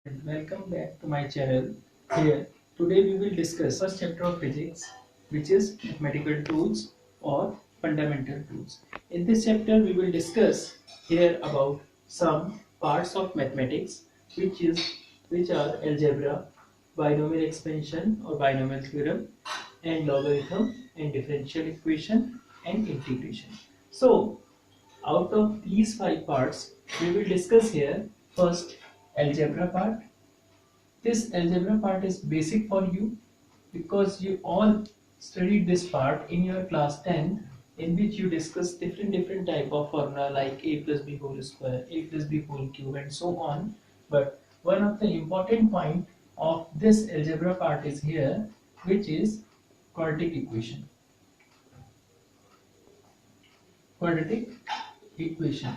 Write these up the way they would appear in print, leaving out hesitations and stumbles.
Welcome back to my channel. Here, today we will discuss first chapter of physics, which is mathematical tools or fundamental tools. In this chapter, we will discuss here about some parts of mathematics, which are algebra, binomial expansion or binomial theorem, and logarithm and differential equation and integration. So, out of these five parts, we will discuss here first algebra part. This algebra part is basic for you because you all studied this part in your class 10, in which you discuss different type of formula like a plus b whole square, a plus b whole cube and so on. But one of the important point of this algebra part is here, which is quadratic equation. Quadratic equation.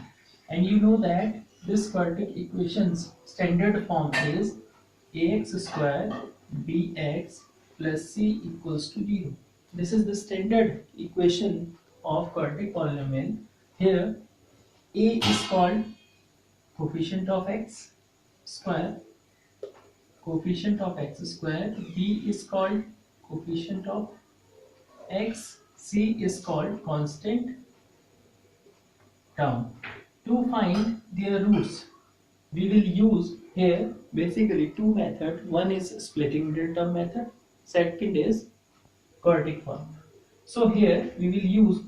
And you know that this quadratic equation's standard form is ax square bx plus c equals to 0. This is the standard equation of quadratic polynomial. Here a is called coefficient of x square, b is called coefficient of x, c is called constant term. To find their roots, we will use here basically two methods. One is splitting middle term method, second is quadratic formula. So here we will use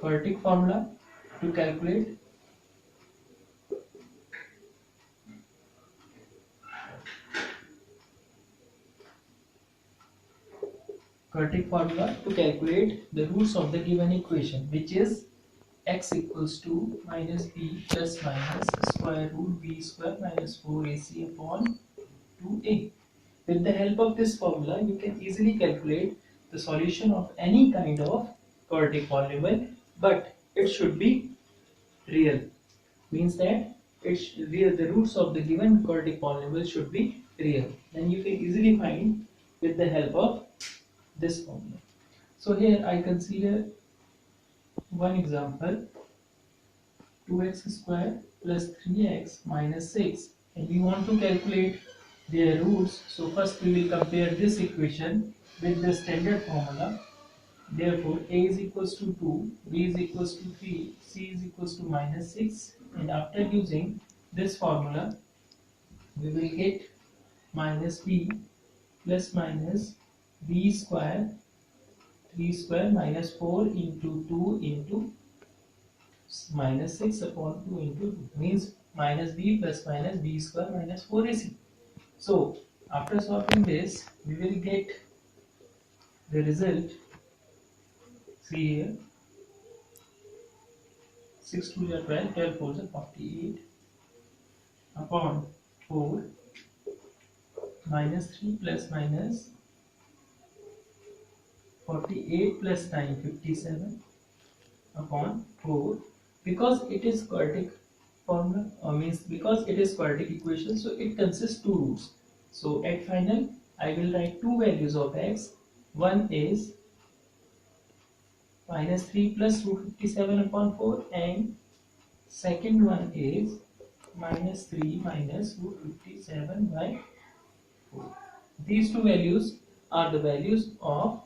quadratic formula to calculate the roots of the given equation, which is x equals to minus b plus minus square root b square minus 4ac upon 2a. With the help of this formula, you can easily calculate the solution of any kind of quadratic polynomial, but it should be real. Means that the roots of the given quadratic polynomial should be real. Then you can easily find with the help of this formula. So here I consider one example, 2x square plus 3x minus 6, and we want to calculate their roots. So first we will compare this equation with the standard formula. Therefore a is equals to 2, b is equals to 3, c is equals to minus 6, and after using this formula we will get minus b plus minus b square 3 square minus 4 into 2 into minus 6 upon 2 into 2, means minus b plus minus b square minus 4ac. So after solving this, we will get the result. See here, 6 2 are 12, 12 4 are 48 upon 4 minus 3 plus minus 48 plus 9 57 upon 4. Because it is quadratic formula, means because it is quadratic equation, so it consists two roots. So at final I will write two values of x. One is minus 3 plus root 57 upon 4, and second one is minus 3 minus root 57 by 4. These two values are the values of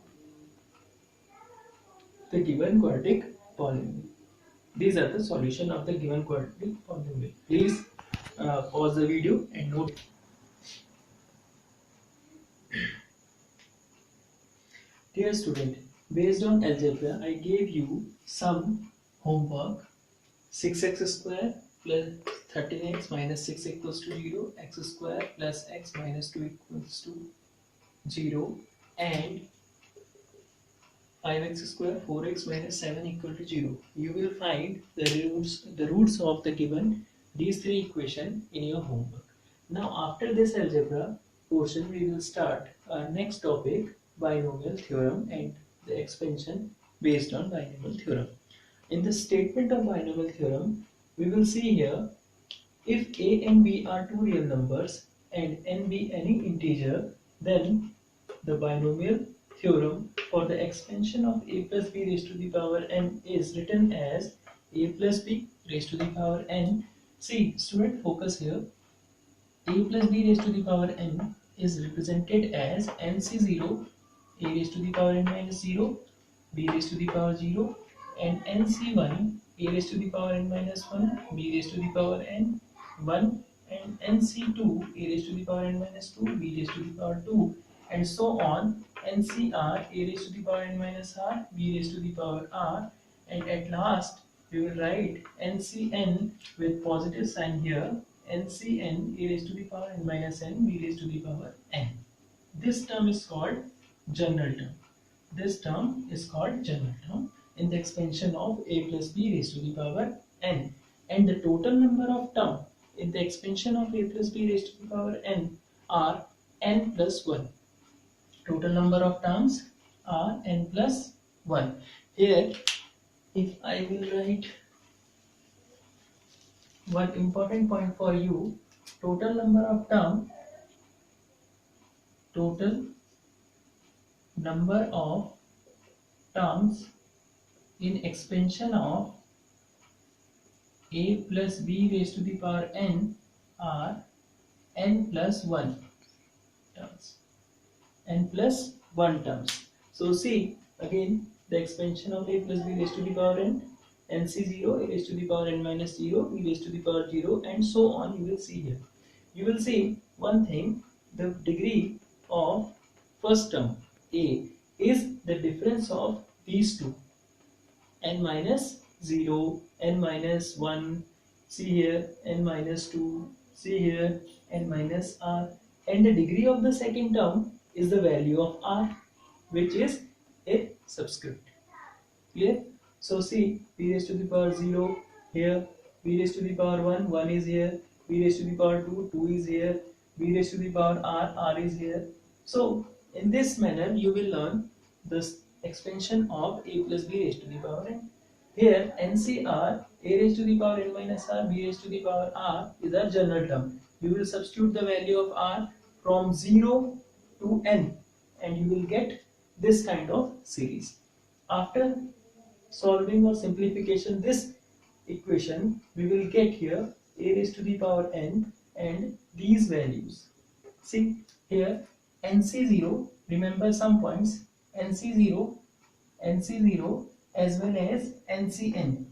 the given quadratic polynomial. These are the solution of the given quadratic polynomial. Please pause the video and note. Dear student, based on algebra, I gave you some homework. 6x square plus 13x minus 6 equals to 0, x square plus x minus 2 equals to 0, and 5x square 4x minus 7 equal to 0. You will find the roots of the given these three equations in your homework. Now after this algebra portion, we will start our next topic, binomial theorem and the expansion based on binomial theorem. In the statement of binomial theorem, we will see here, if a and b are two real numbers and n be any integer, then the binomial theorem for the expansion of a plus b raised to the power n is written as a plus b raised to the power n. See, student, focus here. a plus b raised to the power n is represented as nc0 a raised to the power n minus 0 b raised to the power 0 and nc1 a raised to the power n minus 1 b raised to the power n 1 and nc2 a raised to the power n minus 2 b raised to the power 2 and so on. ncr a raised to the power n minus r b raised to the power r, and at last we will write ncn with positive sign here, ncn a raised to the power n minus n b raised to the power n. This term is called general term. This term is called general term in the expansion of a plus b raised to the power n, and the total number of term in the expansion of a plus b raised to the power n are n plus 1. Total number of terms are n plus 1. Here, if I will write one important point for you, total number of terms in expansion of a plus b raised to the power n are n plus 1 terms. N plus 1 terms. So see again the expansion of a plus b raised to the power n, nc0 a raised to the power n minus 0 b raised to the power 0 and so on. You will see here. You will see one thing, the degree of first term a is the difference of these two, n minus 0, n minus 1, see here, n minus 2, see here, n minus r, and the degree of the second term is the value of r, which is a subscript. Clear? So see, b raised to the power 0 here, b raised to the power 1, 1 is here, b raised to the power 2, 2 is here, b raised to the power r, r is here. So in this manner you will learn this expansion of a plus b raised to the power n. Here ncr a raised to the power n minus r b raised to the power r is a general term. You will substitute the value of r from 0 to n and you will get this kind of series. After solving or simplification this equation, we will get here a raised to the power n and these values. See here nc0, remember some points, nc0 as well as ncn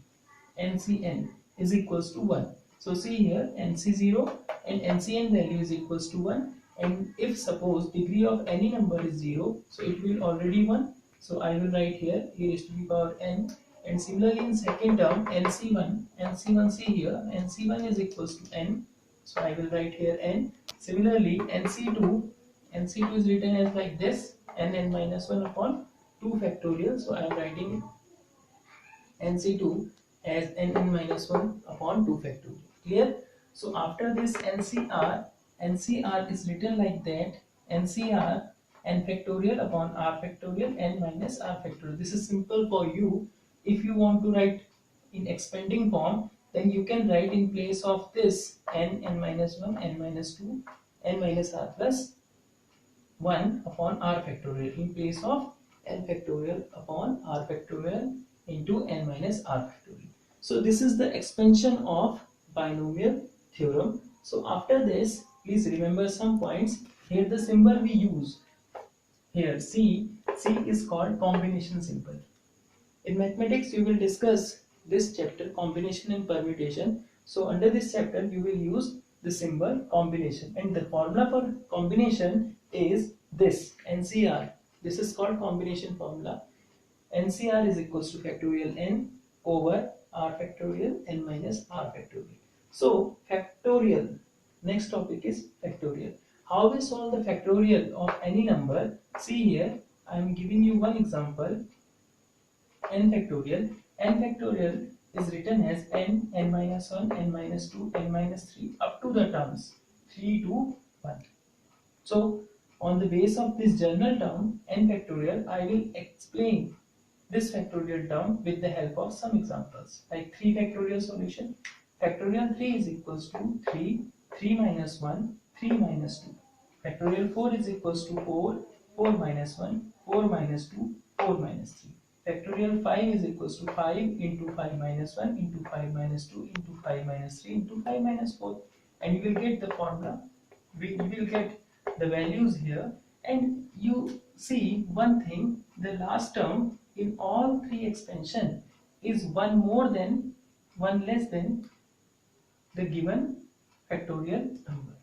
is equals to 1. So see here nc0 and ncn value is equals to 1, and if suppose degree of any number is 0, so it will already 1. So I will write here a raised to the power n, and similarly in second term nc1 see here nc1 is equals to n, so I will write here n. Similarly nc2 is written as like this, n minus 1 upon 2 factorial, so I am writing nc2 as n minus 1 upon 2 factorial. Clear? So after this ncr is written like that, ncr n factorial upon r factorial n minus r factorial. This is simple for you. If you want to write in expanding form, then you can write in place of this n minus 1, n minus 2, n minus r plus 1 upon r factorial in place of n factorial upon r factorial into n minus r factorial. So this is the expansion of binomial theorem. So after this, please remember some points. Here the symbol we use, here C is called combination symbol. In mathematics you will discuss this chapter, combination and permutation. So under this chapter you will use the symbol combination, and the formula for combination is this NCR. This is called combination formula. NCR is equals to factorial n over r factorial n minus r factorial. So factorial, next topic is factorial. How we solve the factorial of any number? See here, I am giving you one example. N factorial. N factorial is written as n minus 1, n minus 2, n minus 3 up to the terms 3 to 1. So on the base of this general term n factorial, I will explain this factorial term with the help of some examples, like 3 factorial solution. Factorial 3 is equals to 3 minus 1, 3 minus 2. Factorial 4 is equals to 4 minus 1, 4 minus 2, 4 minus 3. Factorial 5 is equals to 5 into 5 minus 1 into 5 minus 2 into 5 minus 3 into 5 minus 4, and you will get the formula we will get the values here. And you see one thing, the last term in all three expansion is one less than the given factorial number.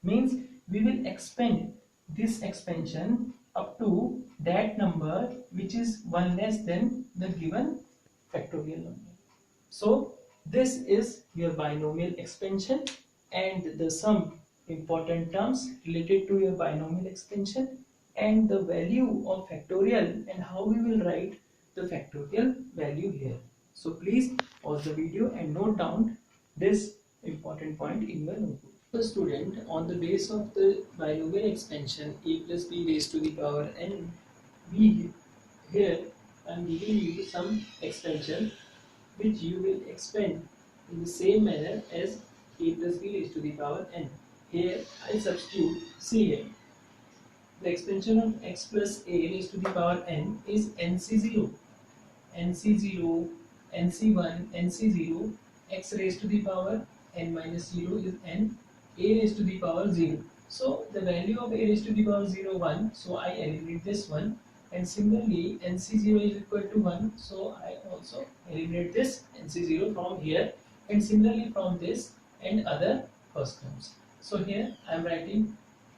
Means we will expand this expansion up to that number which is one less than the given factorial number. So this is your binomial expansion, and the some important terms related to your binomial expansion and the value of factorial and how we will write the factorial value here. So please pause the video and note down this important point in your notebook. The student, on the base of the binomial expansion a plus b raised to the power n, we here I am giving you some expansion which you will expand in the same manner as a plus b raised to the power n. Here I substitute, see here, the expansion of x plus a raised to the power n is nc0, nc0, nc1, nc0, x raised to the power n minus 0 is n, a raised to the power 0. So the value of a raised to the power 0, 1, so I eliminate this one, and similarly nc0 is equal to 1, so I also eliminate this nc0 from here, and similarly from this and other first terms. So here I am writing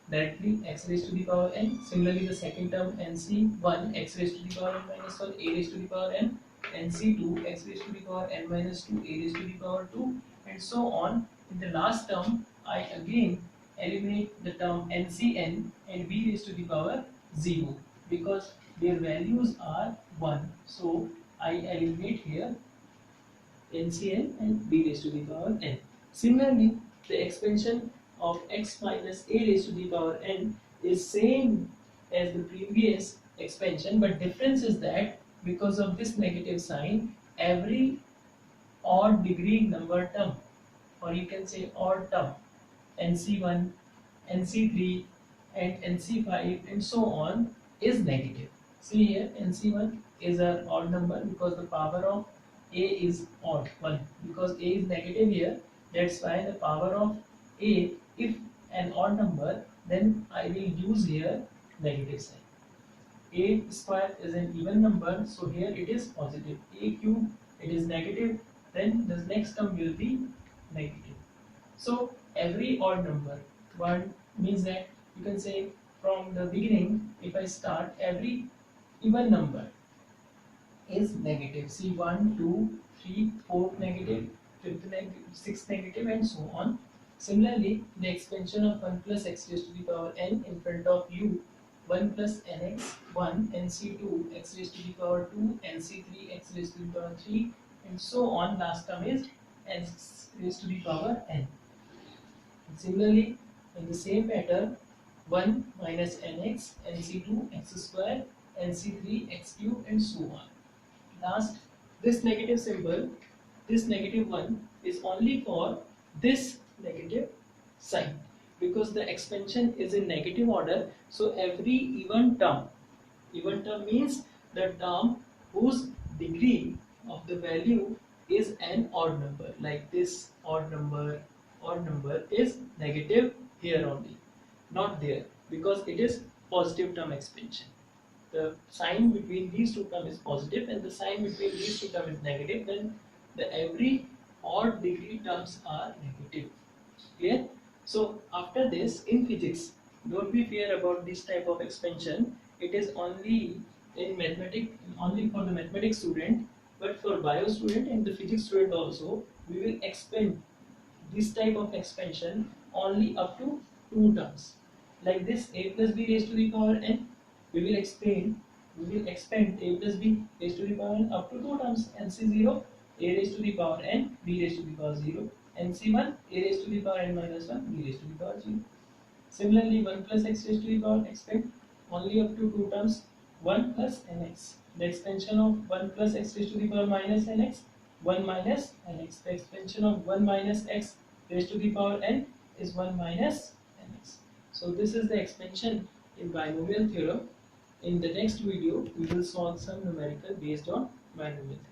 directly x raised to the power n. Similarly the second term nc1 x raised to the power n minus 1 a raised to the power n, nc2 x raised to the power n minus 2 a raised to the power 2, and so on. In the last term I again eliminate the term ncn and b raised to the power 0 because their values are 1, so I eliminate here ncn and b raised to the power n. Similarly the expansion of x minus a raised to the power n is same as the previous expansion, but difference is that because of this negative sign, every odd degree number term, or you can say odd term, nc1, nc3 and nc5 and so on is negative. See here nc1 is an odd number because the power of a is odd 1, because a is negative here, that's why the power of a, if an odd number, then I will use here negative sign. A square is an even number, so here it is positive. A cube, it is negative, then the next term will be negative. So every odd number, 1 means that you can say from the beginning, if I start, every even number is negative. See 1, 2, 3, 4 negative, 5th negative, 6th negative and so on. Similarly, the expansion of 1 plus x raised to the power n in front of you, 1 plus nx, 1, nc2, x raised to the power 2, nc3, x raised to the power 3 and so on. Last term is x raised to the power n. And similarly, in the same pattern, 1 minus nx, nc2, x square, nc3, x cube and so on. Last, this negative symbol, this negative one is only for this negative sign, because the expansion is in negative order. So every even term means the term whose degree of the value is an odd number, like this odd number is negative here only, not there, because it is positive term expansion. The sign between these two terms is positive and the sign between these two terms is negative, then the every odd degree terms are negative. Clear? So after this, in physics, don't be fear about this type of expansion. It is only in mathematics, only for the mathematics student, but for bio student and the physics student also, we will expand this type of expansion only up to 2 terms. Like this a plus b raised to the power n, we will expand a plus b raised to the power n up to 2 terms, nc0, a raised to the power n, b raised to the power 0, nc1, a raised to the power n minus 1, b raised to the power 0. Similarly, 1 plus x raised to the power expand only up to 2 terms, 1 plus nx. The expansion of 1 plus x raised to the power minus nx, 1 minus nx. The expansion of 1 minus x raised to the power n is 1 minus nx. So this is the expansion in binomial theorem. In the next video, we will solve some numerical based on binomial theorem.